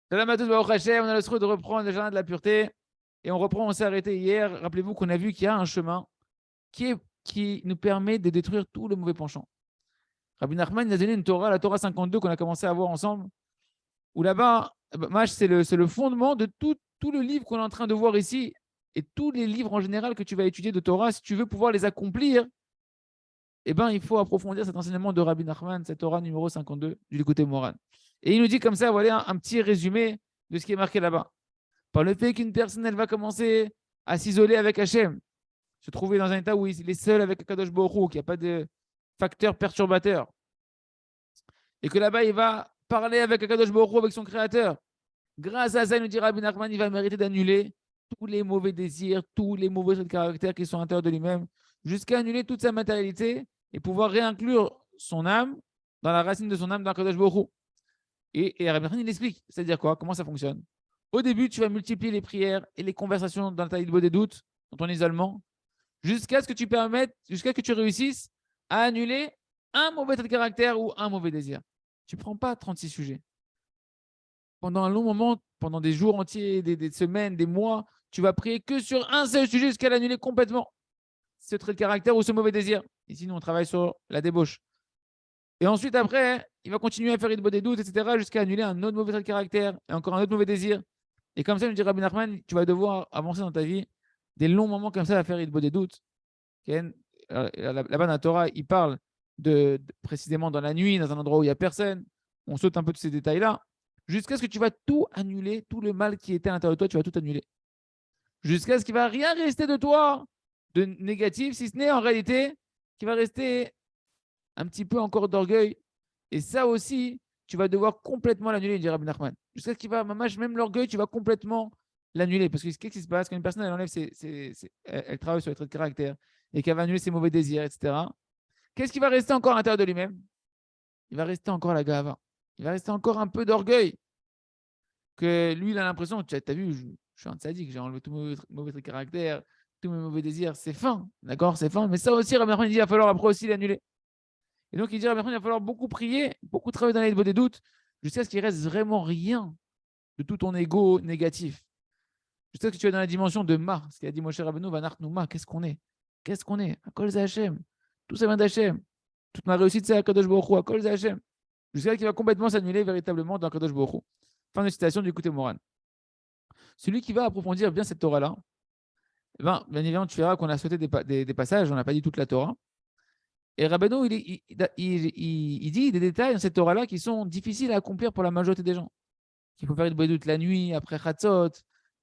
Shalom à tous, Baruch Hashem, on a le souhait de reprendre le jardin de la pureté. Et on s'est arrêté hier. Rappelez-vous qu'on a vu qu'il y a un chemin qui nous permet de détruire tout le mauvais penchant. Rabbi Nachman nous a donné une Torah, la Torah 52, qu'on a commencé à voir ensemble, où là-bas, c'est le fondement de tout le livre qu'on est en train de voir ici, et tous les livres en général que tu vas étudier de Torah, si tu veux pouvoir les accomplir, eh ben, il faut approfondir cet enseignement de Rabbi Nachman, cette Torah numéro 52 du Likutei Moharan. Et il nous dit comme ça, voilà un petit résumé de ce qui est marqué là-bas. Par le fait qu'une personne, elle va commencer à s'isoler avec Hachem, se trouver dans un état où il est seul avec Kadosh Baruch Hu, qu'il n'y a pas de facteur perturbateur, et que là-bas, il va parler avec Kadosh Baruch Hu, avec son créateur. Grâce à ça, il nous dit Rabbi Nachman, il va mériter d'annuler tous les mauvais désirs, tous les mauvais traits de caractère qui sont à l'intérieur de lui-même, jusqu'à annuler toute sa matérialité et pouvoir réinclure son âme dans la racine de son âme dans Kadosh Baruch Hu. Et Rabbi Nachman, il explique, c'est-à-dire quoi, comment ça fonctionne. Au début, tu vas multiplier les prières et les conversations dans ta Hitbod des doutes, dans ton isolement, jusqu'à ce que tu permettes, jusqu'à ce que tu réussisses à annuler un mauvais trait de caractère ou un mauvais désir. Tu ne prends pas 36 sujets. Pendant un long moment, pendant des jours entiers, des semaines, des mois, tu vas prier que sur un seul sujet jusqu'à l'annuler complètement. Ce trait de caractère ou ce mauvais désir. Ici, nous, on travaille sur la débauche. Et ensuite, après, il va continuer à faire Hitbod des doutes, etc., jusqu'à annuler un autre mauvais trait de caractère et encore un autre mauvais désir. Et comme ça, me dit Rabbi Nachman, tu vas devoir avancer dans ta vie des longs moments comme ça à faire Hitbod des doutes. Là-bas, dans la Torah, il parle précisément dans la nuit, dans un endroit où il n'y a personne. On saute un peu de ces détails-là. Jusqu'à ce que tu vas tout annuler, tout le mal qui était à l'intérieur de toi, tu vas tout annuler. Jusqu'à ce qu'il ne va rien rester de toi de négatif, si ce n'est en réalité qu'il va rester un petit peu encore d'orgueil. Et ça aussi, tu vas devoir complètement l'annuler, dit Rabbi Nachman. Jusqu'à ce qu'il va, même l'orgueil, tu vas complètement l'annuler. Parce que qu'est-ce qui se passe quand une personne, elle enlève elle travaille sur les traits de caractère et qu'elle va annuler ses mauvais désirs, etc. Qu'est-ce qui va rester encore à l'intérieur de lui-même? Il va rester encore la gava. Il va rester encore un peu d'orgueil. Que lui, il a l'impression, tu as vu, je suis un sadique, j'ai enlevé tous mes mauvais traits de caractère, tous mes mauvais désirs, c'est fin. D'accord, c'est fin. Mais ça aussi, Rabbi Nachman dit, il va falloir après aussi l'annuler. Et donc, il dit, Rabbi Nachman, il va falloir beaucoup prier, beaucoup travailler dans les des doutes, jusqu'à ce qu'il reste vraiment rien de tout ton ego négatif. Jusqu'à ce que tu es dans la dimension de Ma, ce qu'il a dit Moshe Rabbeinu, Vanachnu Ma, qu'est-ce qu'on est? Qu'est-ce qu'on est? Akol Zachem. Tout ça vient d'Hachem. Toute ma réussite, c'est Akadosh Baruch Hu, Akol Zachem. Jusqu'à ce qu'il va complètement s'annuler véritablement dans Akadosh Baruch Hu. Fin de citation du Likutei Moharan. Celui qui va approfondir bien cette Torah-là, bien évidemment, tu verras qu'on a sauté des passages, on n'a pas dit toute la Torah. Et Rabbeinu, il dit des détails dans cette Torah-là qui sont difficiles à accomplir pour la majorité des gens. Qu'il faut faire une doute la nuit, après Chatzot,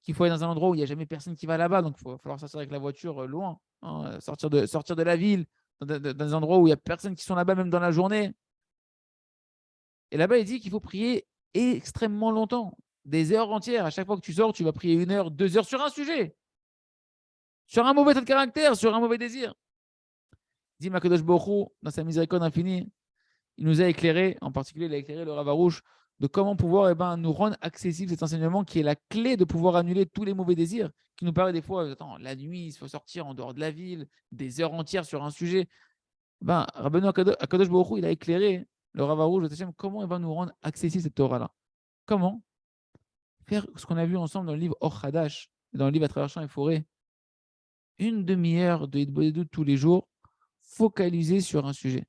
qu'il faut aller dans un endroit où il n'y a jamais personne qui va là-bas, donc il va falloir sortir avec la voiture loin, hein, sortir de la ville, dans des endroits où il n'y a personne qui sont là-bas, même dans la journée. Et là-bas, il dit qu'il faut prier extrêmement longtemps, des heures entières. À chaque fois que tu sors, tu vas prier 1 heure, 2 heures sur un sujet, sur un mauvais trait de caractère, sur un mauvais désir. Dit Makadosh Baruch Hu, dans sa miséricorde infinie, il nous a éclairé, en particulier, il a éclairé le Rav Arush, de comment pouvoir nous rendre accessible cet enseignement qui est la clé de pouvoir annuler tous les mauvais désirs, qui nous paraît des fois, attends, la nuit, il faut sortir en dehors de la ville, des heures entières sur un sujet. Rabbeinu Akadosh Baruch Hu, il a éclairé le Rav Arush, comment il va nous rendre accessible cette Torah-là. Comment faire ce qu'on a vu ensemble dans le livre Or Hadash, dans le livre À travers champs et forêts, une demi-heure de Hitbodedut tous les jours, focalisé sur un sujet.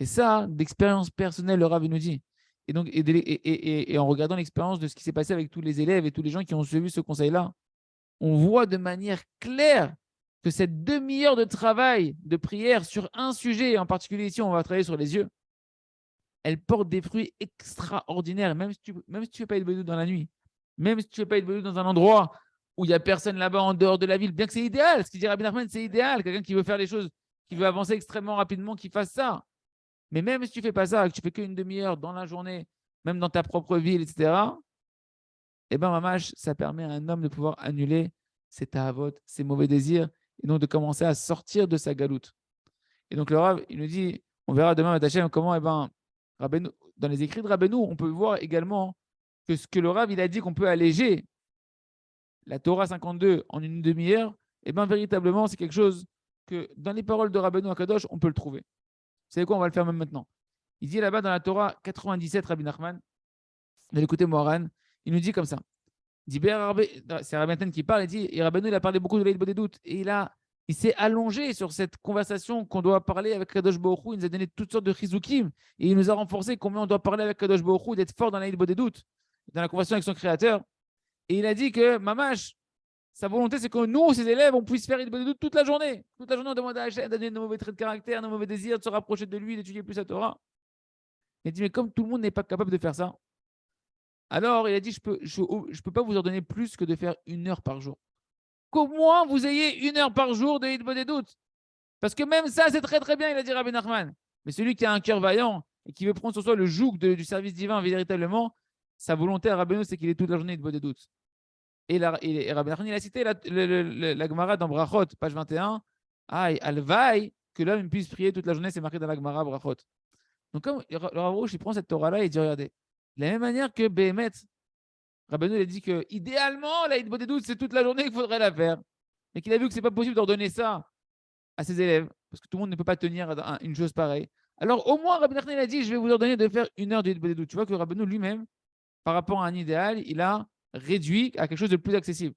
Et ça, d'expérience personnelle, le Rav nous dit. Et donc, et en regardant l'expérience de ce qui s'est passé avec tous les élèves et tous les gens qui ont suivi ce conseil-là, on voit de manière claire que cette demi-heure de travail, de prière sur un sujet, et en particulier ici, on va travailler sur les yeux, elle porte des fruits extraordinaires, même si tu ne fais pas être dans la nuit, même si tu ne fais pas être dans un endroit où il n'y a personne là-bas en dehors de la ville, bien que c'est idéal, ce qu'il dit Rabbi Nachman, c'est idéal, quelqu'un qui veut faire les choses, qui veut avancer extrêmement rapidement, qui fasse ça. Mais même si tu ne fais pas ça, que tu fais qu'une demi-heure dans la journée, même dans ta propre ville, etc., eh bien, mamash, ça permet à un homme de pouvoir annuler ses tahavotes, ses mauvais désirs, et donc de commencer à sortir de sa galoute. Et donc le Rav, il nous dit, on verra demain, Matachem, comment, Rabbeinu, dans les écrits de Rabbeinu, on peut voir également que ce que le Rav, il a dit qu'on peut alléger la Torah 52 en une demi-heure, eh bien, véritablement, c'est quelque chose que dans les paroles de Rabbeinu Akadosh, on peut le trouver. Vous savez quoi, on va le faire même maintenant. Il dit là-bas dans la Torah 97, Rabbi Nachman, de l'écouter Moharan, il nous dit comme ça. C'est Rabbi Nathan qui parle, il dit, et Rabbeinu, il a parlé beaucoup de l'Eid Bodedut, et il s'est allongé sur cette conversation qu'on doit parler avec Kadosh Baruch Hu. Il nous a donné toutes sortes de chizukim, et il nous a renforcé combien on doit parler avec Kadosh Baruch Hu, d'être fort dans l'Eid Bodedut, dans la conversation avec son créateur. Et il a dit que, Mamash, sa volonté, c'est que nous, ses élèves, on puisse faire Eid Bodedut toute la journée. Toute la journée, on demande à Hachem de donner nos mauvais traits de caractère, nos mauvais désirs, de se rapprocher de lui, d'étudier plus la Torah. Il a dit, mais comme tout le monde n'est pas capable de faire ça, alors il a dit, je peux pas vous ordonner plus que de faire 1 heure par jour. Qu'au moins vous ayez 1 heure par jour de Eid Bodedut. Parce que même ça, c'est très très bien, il a dit Rabbi Nachman. Mais celui qui a un cœur vaillant et qui veut prendre sur soi le joug du service divin véritablement, sa volonté à Rabbeinu, c'est qu'il est toute la journée de Bodedut. Et Rabbi Nachman, il a cité la Gemara dans Brachot, page 21. Alvaï, que l'homme puisse prier toute la journée, c'est marqué dans la Gemara Brachot. Donc, comme le Rav Rouch, il prend cette Torah-là et il dit, regardez, de la même manière que Behemet, Rabbeinu, il a dit que idéalement, la Eid Bodedut, c'est toute la journée qu'il faudrait la faire. Et qu'il a vu que ce n'est pas possible d'ordonner ça à ses élèves, parce que tout le monde ne peut pas tenir une chose pareille. Alors, au moins, Rabbi Nachman, il a dit, je vais vous ordonner de faire 1 heure de Eid Bodedut. Tu vois que Rabbeinu lui-même, par rapport à un idéal, il a réduit à quelque chose de plus accessible.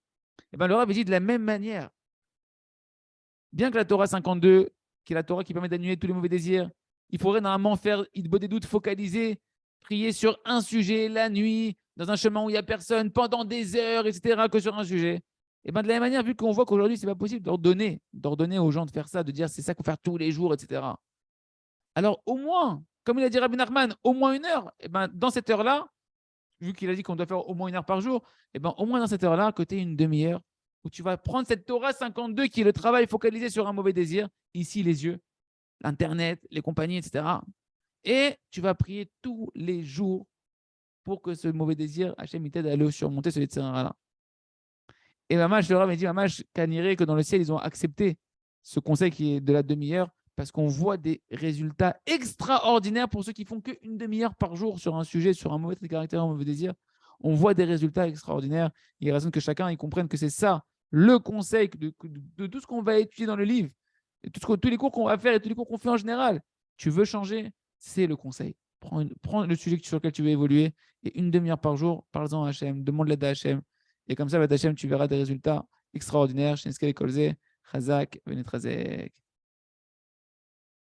Et bien, le Rav dit de la même manière, bien que la Torah 52, qui est la Torah qui permet d'annuler tous les mauvais désirs, il faudrait normalement faire Eid Bodedut focalisé, prier sur un sujet la nuit, dans un chemin où il n'y a personne, pendant des heures, etc., que sur un sujet. Et bien de la même manière, vu qu'on voit qu'aujourd'hui, ce n'est pas possible d'ordonner aux gens de faire ça, de dire c'est ça qu'il faut faire tous les jours, etc. Alors au moins, comme il a dit Rabbi Nachman, au moins 1 heure, et ben, dans cette heure-là, vu qu'il a dit qu'on doit faire au moins 1 heure par jour, et ben, au moins dans cette heure-là, à côté une demi-heure, où tu vas prendre cette Torah 52 qui est le travail focalisé sur un mauvais désir, ici les yeux, l'Internet, les compagnies, etc. Et tu vas prier tous les jours pour que ce mauvais désir, Hachem, il t'aide à le surmonter, ce Yetzirah-là. Et Mamash, le Rav, il dit, Mamash, Kaniré, que dans le ciel, ils ont accepté ce conseil qui est de la demi-heure, parce qu'on voit des résultats extraordinaires pour ceux qui font qu'une demi-heure par jour sur un sujet, sur un mauvais caractère, un mauvais désir. On voit des résultats extraordinaires. Il raisonne que chacun il comprenne que c'est ça, le conseil de tout ce qu'on va étudier dans le livre, et tous les cours qu'on va faire et tous les cours qu'on fait en général. Tu veux changer, c'est le conseil. Prends le sujet sur lequel tu veux évoluer et une demi-heure par jour, parle-en à Hachem, demande l'aide à Hachem. Et comme ça, Hachem, tu verras des résultats extraordinaires. Chez Neskel et Kolze, Chazak, Venetrazek.